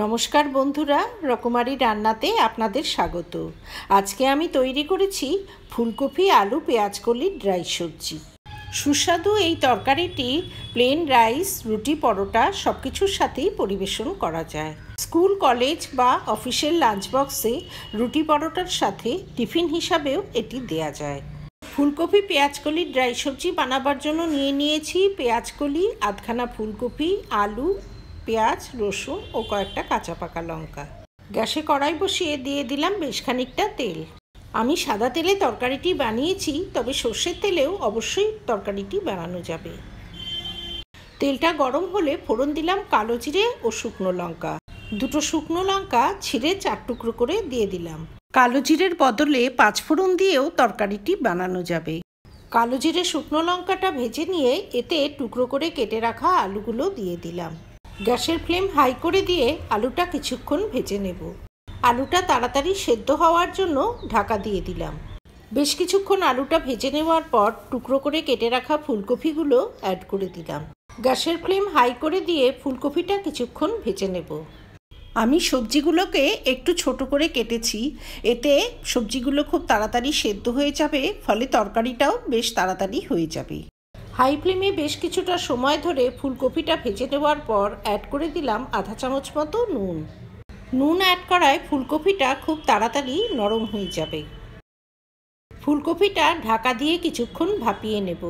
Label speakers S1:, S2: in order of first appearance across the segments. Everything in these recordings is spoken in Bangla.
S1: নমস্কার বন্ধুরা, রকমারি রান্নাতে আপনাদের স্বাগত। আজকে আমি তৈরি করেছি ফুলকপি আলু পেঁয়াজকলির ড্রাই সবজি। সুস্বাদু এই তরকারিটি প্লেন রাইস, রুটি, পরোটা সব কিছুর সাথেই পরিবেশন করা যায়। স্কুল, কলেজ বা অফিসের লাঞ্চ বক্সে রুটি পরোটার সাথে টিফিন হিসাবেও এটি দেয়া যায়। ফুলকপি পেঁয়াজকলির ড্রাই সবজি বানাবার জন্য নিয়েছি পেঁয়াজকলি, আধখানা ফুলকপি, আলু, পেঁয়াজ, রসুন ও কয়েকটা কাঁচা পাকা লঙ্কা। গ্যাসে কড়াই বসিয়ে দিয়ে দিলাম বেশ খানিকটা তেল। আমি সাদা তেলে তরকারিটি বানিয়েছি, তবে সর্ষের তেলেও অবশ্যই তরকারিটি বানানো যাবে। তেলটা গরম হলে ফোড়ন দিলাম কালো জিরে ও শুকনো লঙ্কা। দুটো শুকনো লঙ্কা ছিঁড়ে 4 টুকরো করে দিয়ে দিলাম। কালো জিরের বদলে 5 ফোড়ন দিয়েও তরকারিটি বানানো যাবে। কালো জিরে শুকনো লঙ্কাটা ভেজে নিয়ে এতে টুকরো করে কেটে রাখা আলুগুলো দিয়ে দিলাম। গ্যাসের ফ্লেম হাই করে দিয়ে আলুটা কিছুক্ষণ ভেজে নেব। আলুটা তাড়াতাড়ি সেদ্ধ হওয়ার জন্য ঢাকা দিয়ে দিলাম। বেশ কিছুক্ষণ আলুটা ভেজে নেওয়ার পর টুকরো করে কেটে রাখা ফুলকপিগুলো অ্যাড করে দিলাম। গ্যাসের ফ্লেম হাই করে দিয়ে ফুলকপিটা কিছুক্ষণ ভেজে নেব। আমি সবজিগুলোকে একটু ছোট করে কেটেছি, এতে সবজিগুলো খুব তাড়াতাড়ি সেদ্ধ হয়ে যাবে, ফলে তরকারিটাও বেশ তাড়াতাড়ি হয়ে যাবে। হাই ফ্লেমে বেশ কিছুটা সময় ধরে ফুলকপিটা ভেজে নেওয়ার পর অ্যাড করে দিলাম আধা চামচ মতো নুন। নুন অ্যাড করায় ফুলকপিটা খুব তাড়াতাড়ি নরম হয়ে যাবে। ফুলকপিটা ঢাকা দিয়ে কিছুক্ষণ ভাপিয়ে নেব।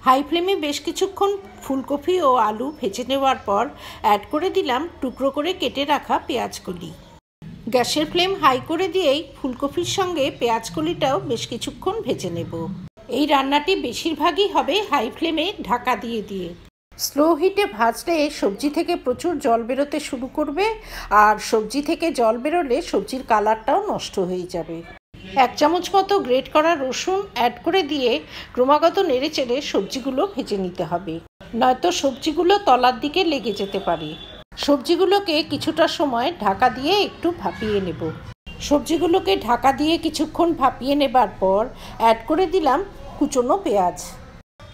S1: হাই ফ্লেমে বেশ কিছুক্ষণ ফুলকপি ও আলু ভেজে নেওয়ার পর অ্যাড করে দিলাম টুকরো করে কেটে রাখা পেঁয়াজকলি। গ্যাসের ফ্লেম হাই করে দিয়েই ফুলকপির সঙ্গে পেঁয়াজকলিটাও বেশ কিছুক্ষণ ভেজে নেব। এই রান্নাটি বেশিরভাগই হবে হাই ফ্লেমে ঢাকা দিয়ে দিয়ে। স্লো হিটে ভাজলে সবজি থেকে প্রচুর জল বেরোতে শুরু করবে, আর সবজি থেকে জল বেরোলে সবজির কালারটাও নষ্ট হয়ে যাবে। 1 চামচ মতো গ্রেট করা রসুন অ্যাড করে দিয়ে ক্রমাগত নেড়েচেড়ে সবজিগুলো ভেজে নিতে হবে, নয়তো সবজিগুলো তলার দিকে লেগে যেতে পারে। সবজিগুলোকে কিছুটা সময় ঢাকা দিয়ে একটু ভাপিয়ে নেব। সবজিগুলোকে ঢাকা দিয়ে কিছুক্ষণ ভাপিয়ে নেবার পর অ্যাড করে দিলাম কুচনো পেঁয়াজ।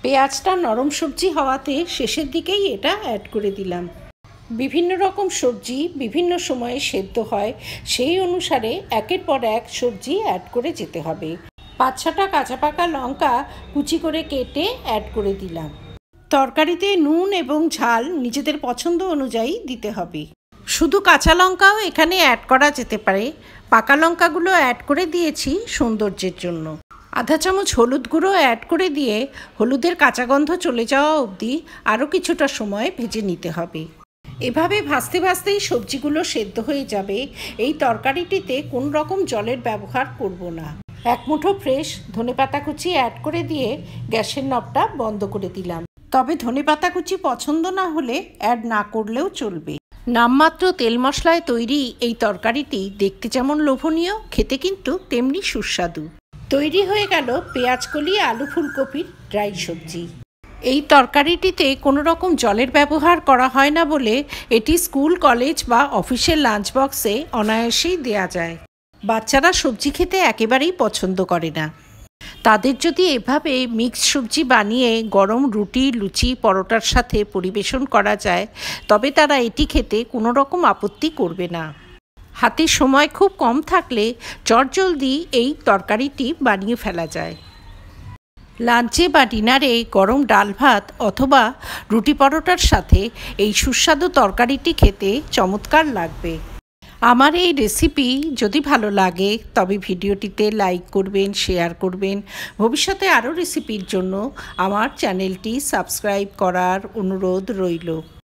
S1: পেঁয়াজটা নরম সবজি হওয়াতে শেষের দিকেই এটা অ্যাড করে দিলাম। বিভিন্ন রকম সবজি বিভিন্ন সময়ে সেদ্ধ হয়, সেই অনুসারে একের পর এক সবজি অ্যাড করে যেতে হবে। 5-6টা কাঁচা পাকা লঙ্কা কুচি করে কেটে অ্যাড করে দিলাম। তরকারিতে নুন এবং ঝাল নিজেদের পছন্দ অনুযায়ী দিতে হবে। শুধু কাঁচা লঙ্কাও এখানে অ্যাড করা যেতে পারে, পাকা লঙ্কাগুলো অ্যাড করে দিয়েছি সৌন্দর্যের জন্য। আধা চামচ হলুদ গুঁড়ো অ্যাড করে দিয়ে হলুদের কাঁচা গন্ধ চলে যাওয়া অবধি আরও কিছুটা সময় ভেজে নিতে হবে। এভাবে ভাজতে ভাজতেই সবজিগুলো সেদ্ধ হয়ে যাবে। এই তরকারিটিতে কোনো রকম জলের ব্যবহার করব না। 1 মুঠো ফ্রেশ ধনেপাতা কুচি অ্যাড করে দিয়ে গ্যাসের নবটা বন্ধ করে দিলাম। তবে ধনেপাতা কুচি পছন্দ না হলে অ্যাড না করলেও চলবে। নামমাত্র তেল মশলায় তৈরি এই তরকারিটি দেখতে যেমন লোভনীয়, খেতে কিন্তু তেমনি সুস্বাদু। তৈরি হয়ে গেল পেঁয়াজকলি আলু ফুলকপির ড্রাই সবজি। এই তরকারিটিতে কোনো রকম জলের ব্যবহার করা হয় না বলে এটি স্কুল, কলেজ বা অফিসের লাঞ্চ বক্সে অনায়াসেই দেয়া যায়। বাচ্চারা সবজি খেতে একেবারেই পছন্দ করে না। তাদের যদি এভাবে মিক্স সবজি বানিয়ে গরম রুটি, লুচি, পরোটার সাথে পরিবেশন করা যায়, তবে তারা এটি খেতে কোনো রকম আপত্তি করবে না। হাতে সময় খুব কম থাকলে চটজলদি এই তরকারিটি বানিয়ে ফেলা যায়। লাঞ্চে বা ডিনারে গরম ডাল ভাত অথবা রুটি পরোটার সাথে এই সুস্বাদু তরকারিটি খেতে চমৎকার লাগবে। আমার এই রেসিপি যদি ভালো লাগে তবে ভিডিওটিতে লাইক করবেন, শেয়ার করবেন। ভবিষ্যতে আরও রেসিপির জন্য আমার চ্যানেলটি সাবস্ক্রাইব করার অনুরোধ রইল।